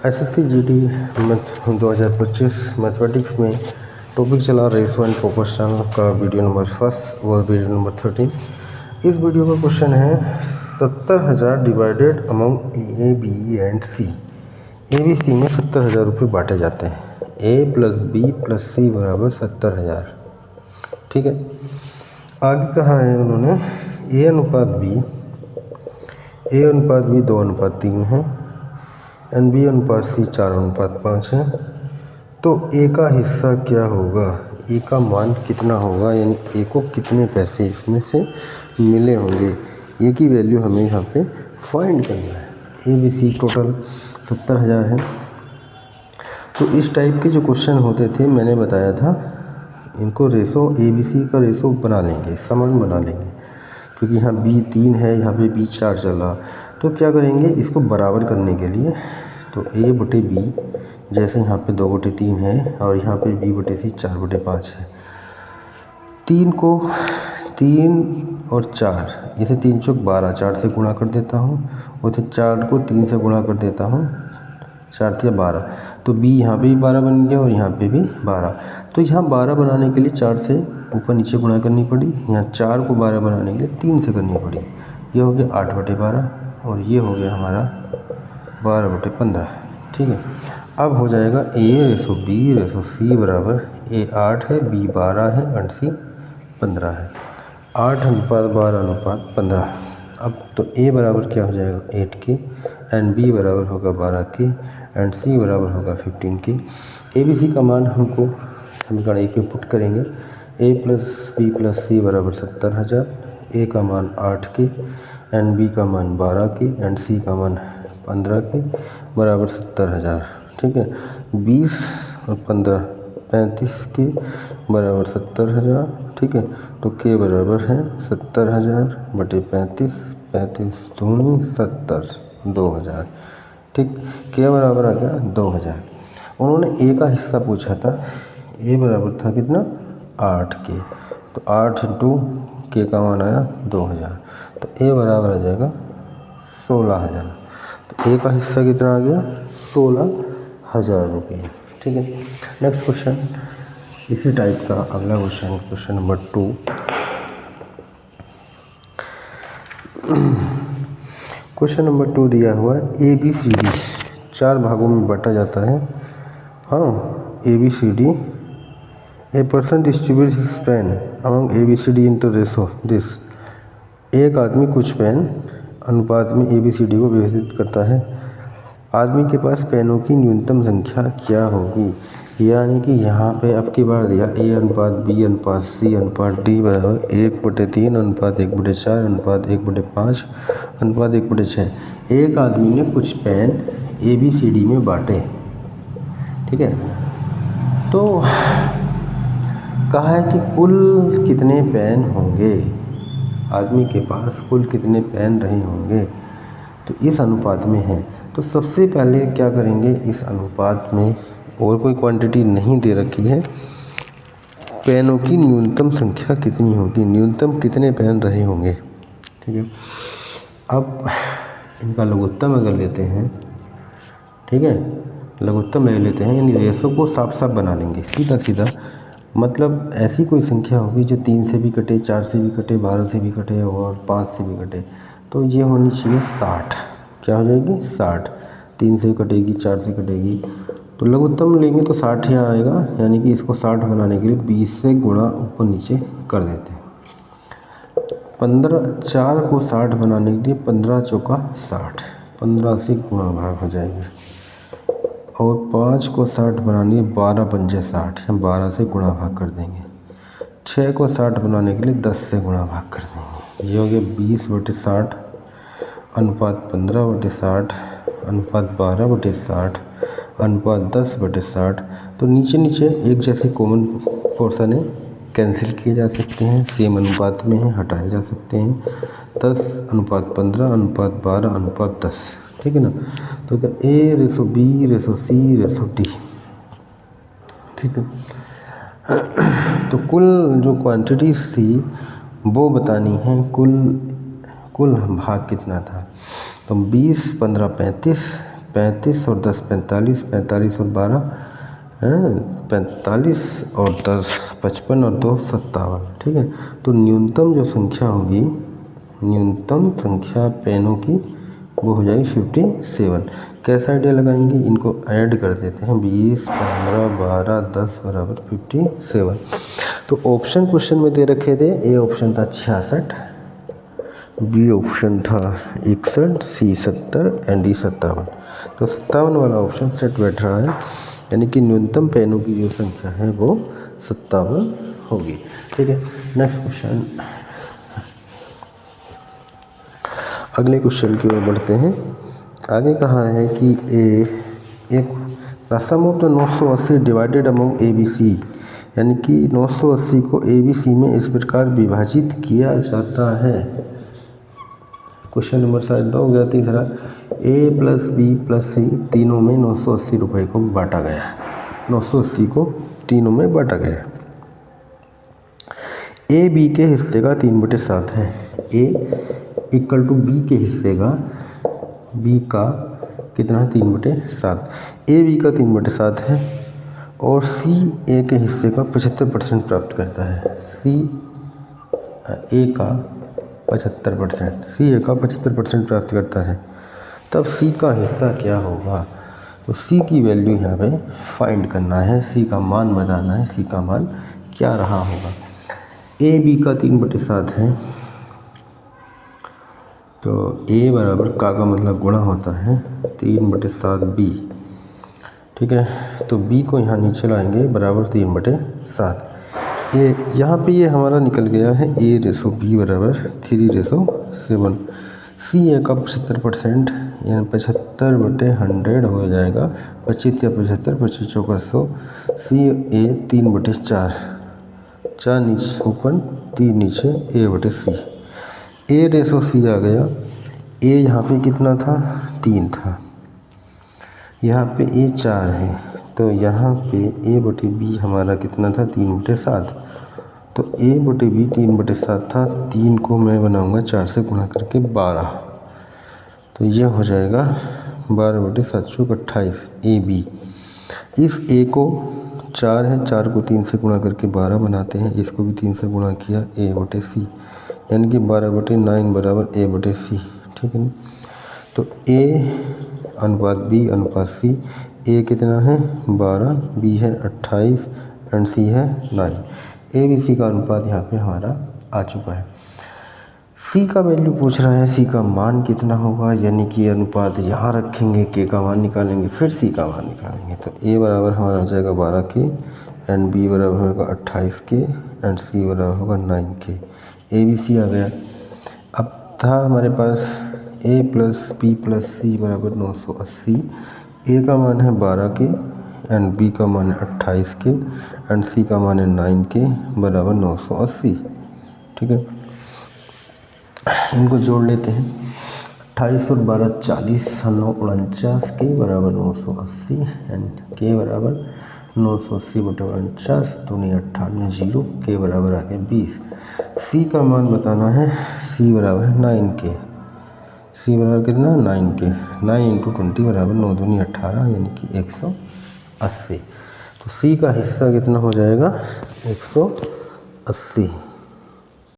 SSC GD math 2025 mathematics में topic चला ratio and proportion का वीडियो नंबर फर्स्ट व वीडियो नंबर 13। इस वीडियो का क्वेश्चन है 70,000 divided among A B and C. A B C में 70,000 रुपये बांटे जाते हैं। A plus B plus C बराबर 70,000। ठीक है, आगे कहा है उन्होंने ए अनुपात बी 2:3 है एंड बी अनुपात सी 4:5 है। तो ए का हिस्सा क्या होगा, ए का मान कितना होगा, यानी ए को कितने पैसे इसमें से मिले होंगे, ए की वैल्यू हमें यहाँ पे फाइंड करना है। ए बी सी टोटल 70,000 है। तो इस टाइप के जो क्वेश्चन होते थे मैंने बताया था, इनको रेशो ए बी सी का रेशो बना लेंगे, समान बना लेंगे, क्योंकि यहाँ बी 3 है, यहाँ पे बी 4 चल रहा। तो क्या करेंगे, इसको बराबर करने के लिए तो ए बटे बी, जैसे यहाँ पे 2/3 है और यहाँ पे बी बटे सी 4/5 है। 3 को 3 और 4, इसे 3 चौक 12, 4 से गुणा कर देता हूँ, और 4 को 3 से गुणा कर देता हूँ, 4 या 12। तो बी यहाँ पे भी 12 बन गया और यहाँ पे भी 12। तो यहाँ 12 बनाने के लिए 4 से ऊपर नीचे गुणा करनी पड़ी, यहाँ 4 को 12 बनाने के लिए 3 से करनी पड़ी। ये हो गया 8/12 और ये हो गया हमारा 12/15। ठीक है, अब हो जाएगा ए रेशो बी रेशो सी बराबर ए 8 है, बी 12 है एंड सी 15 है। 8:12:15। अब तो ए बराबर क्या हो जाएगा 8 के एंड बी बराबर होगा 12 के एंड सी बराबर होगा 15 के। ए बी सी का मान हमको समीकरण एक में पुट करेंगे। ए प्लस बी प्लस सी बराबर 70,000। ए का मान 8 के एंड बी का मान 12 के एंड सी का मान 15 के बराबर 70,000। ठीक है, 20 और 15 35 के बराबर 70,000। ठीक है, तो के बराबर है 70,000 बटे 35, 35 दूनी 70, 2,000। ठीक, के बराबर आ गया 2,000। उन्होंने ए का हिस्सा पूछा था, ए बराबर था कितना 8 के, तो 8 इंटू के का मान आया 2,000, तो ए बराबर आ जाएगा 16,000। तो ए का हिस्सा कितना आ गया 16,000 रुपये। ठीक है, नेक्स्ट क्वेश्चन इसी टाइप का अगला question, question number 2। Question number 2 दिया हुआ है ए बी सी डी 4 भागों में बांटा जाता है। हाँ, A B C D a person distributes his pen among A B C D into ratio this. एक आदमी कुछ पेन अनुपात में ए बी सी डी को विभाजित करता है। आदमी के पास पेनों की न्यूनतम संख्या क्या होगी, यानी कि यहाँ पे अब की बार दिया ए अनुपात बी अनुपात सी अनुपात डी बराबर 1/3 अनुपात 1/4 अनुपात 1/5 अनुपात 1/6। एक आदमी ने कुछ pen A B C D में बांटे। ठीक है, तो कहा है कि कुल कितने पेन होंगे, आदमी के पास कुल कितने पेन रहे होंगे, तो इस अनुपात में है। तो सबसे पहले क्या करेंगे, इस अनुपात में और कोई क्वांटिटी नहीं दे रखी है, पेनों की न्यूनतम संख्या कितनी होगी, न्यूनतम कितने पेन रहे होंगे। ठीक है, अब इनका लघुत्तम अगर लेते हैं, ठीक है, लघुत्तम ले लेते हैं, यानी रेशो को साफ साफ बना लेंगे सीधा सीधा। मतलब ऐसी कोई संख्या होगी जो 3 से भी कटे, 4 से भी कटे, 12 से भी कटे और 5 से भी कटे। तो ये होनी चाहिए 60। क्या हो जाएगी 60, 3 से कटेगी, 4 से कटेगी, तो लघुत्तम लेंगे तो 60 ही आएगा। यानी कि इसको 60 बनाने के लिए 20 से गुणा ऊपर नीचे कर देते हैं। 4 को 60 बनाने के लिए 15 चौका 60, 15 से गुणा भाग हो जाएगी, और 5 को 60 बनाने 12 पंजे 60, हम 12 से गुणा भाग कर देंगे। 6 को 60 बनाने के लिए 10 से गुणा भाग कर देंगे। ये हो गया 20/60 अनुपात 15/60 अनुपात 12/60 अनुपात 10/60। तो नीचे नीचे एक जैसे कॉमन पोर्शन है, कैंसिल किए जा सकते हैं, सेम अनुपात में है, हटाए जा सकते हैं। 10:15 अनुपात 12 अनुपात 10। ठीक है ना, तो क्या ए रेशो बी रेशो सी रेशो डी। ठीक है, तो कुल जो क्वांटिटीज़ थी वो बतानी है, कुल भाग कितना था। तो 20, 15, 35 35 और 10 45, 45 और 12 45 और 10 55 और 2 57। ठीक है, तो न्यूनतम जो संख्या होगी, न्यूनतम संख्या पेनों की वो हो जाएगी 57। कैसा आइडिया लगाएंगे, इनको ऐड कर देते हैं 20 15 12 10 बराबर 57। तो ऑप्शन क्वेश्चन में दे रखे थे, ए ऑप्शन था 66, बी ऑप्शन था 61, सी 70 एंड डी 57। तो 57 वाला ऑप्शन सेट बैठ रहा है, यानी कि न्यूनतम पेनों की जो संख्या है वो 57 होगी। ठीक है, नेक्स्ट क्वेश्चन, अगले क्वेश्चन की ओर बढ़ते हैं। आगे कहा है कि एक the sum of the 980 divided among A B C, यानी कि 980 को ए बी सी में इस प्रकार विभाजित किया जाता है। क्वेश्चन नंबर शायद 2 हो गया। तीसरा, ए प्लस बी प्लस सी तीनों में 980 रुपये को बांटा गया। 980 को तीनों में बांटा गया। ए बी के हिस्से का 3/7 है। ए इक्वल टू बी के हिस्से का, बी का कितना है 3/7। ए बी का 3/7 है और सी ए के हिस्से का 75% प्राप्त करता है। सी ए का 75%, सी ए का 75% प्राप्त करता है। तब सी का हिस्सा क्या होगा, तो सी की वैल्यू यहाँ पे फाइंड करना है, सी का मान बताना है, सी का मान क्या रहा होगा। ए बी का 3/7 है, तो ए बराबर का मतलब गुणा होता है 3/7 बी। ठीक है, तो बी को यहाँ नीचे लाएंगे बराबर 3/7। ए यहाँ पे ये हमारा निकल गया है ए रेसो बी बराबर 3:7। सी ए का 75% यानी 75/100 हो जाएगा। 25 या 75, 25 चौका 100। सी ए 3/4, 4 नीचे ऊपर 3 नीचे A/C। ए रेसो सी आ गया। ए यहाँ पे कितना था 3 था, यहाँ पे ए 4 है, तो यहाँ पे A/B हमारा कितना था 3/7। तो A/B 3/7 था। 3 को मैं बनाऊँगा 4 से गुणा करके 12, तो ये हो जाएगा 12/7 = 28 AB। इस A को 4 है, 4 को 3 से गुणा करके 12 बनाते हैं, इसको भी 3 से गुणा किया A/C, यानी कि 12/9 बराबर A/C। ठीक है ना, तो A अनुपात B अनुपात C, A कितना है 12, B है 28 एंड C है 9। ABC का अनुपात यहाँ पे हमारा आ चुका है। C का वैल्यू पूछ रहा है, C का मान कितना होगा, यानी कि अनुपात यहाँ रखेंगे, K का मान निकालेंगे, फिर C का मान निकालेंगे। तो A बराबर हमारा हो जाएगा 12K एंड B बराबर होगा 28K एंड C बराबर होगा 9K। ABC आ गया। अब था हमारे पास A plus B plus C बराबर 980। A का मान है 12K एंड B का मान है 28K एंड C का मान है 9K बराबर 980। ठीक है, इनको जोड़ लेते हैं। 28 और 12 40, 9 49 के बराबर 980 एंड K बराबर 980/49, 2×9 = 0, K बराबर आ गया 20। C का मान बताना है, C बराबर 9K। C बराबर कितना 9K, 9 × 20 बराबर 9×2 = 18, यानी कि 180। तो C का हिस्सा कितना हो जाएगा 180।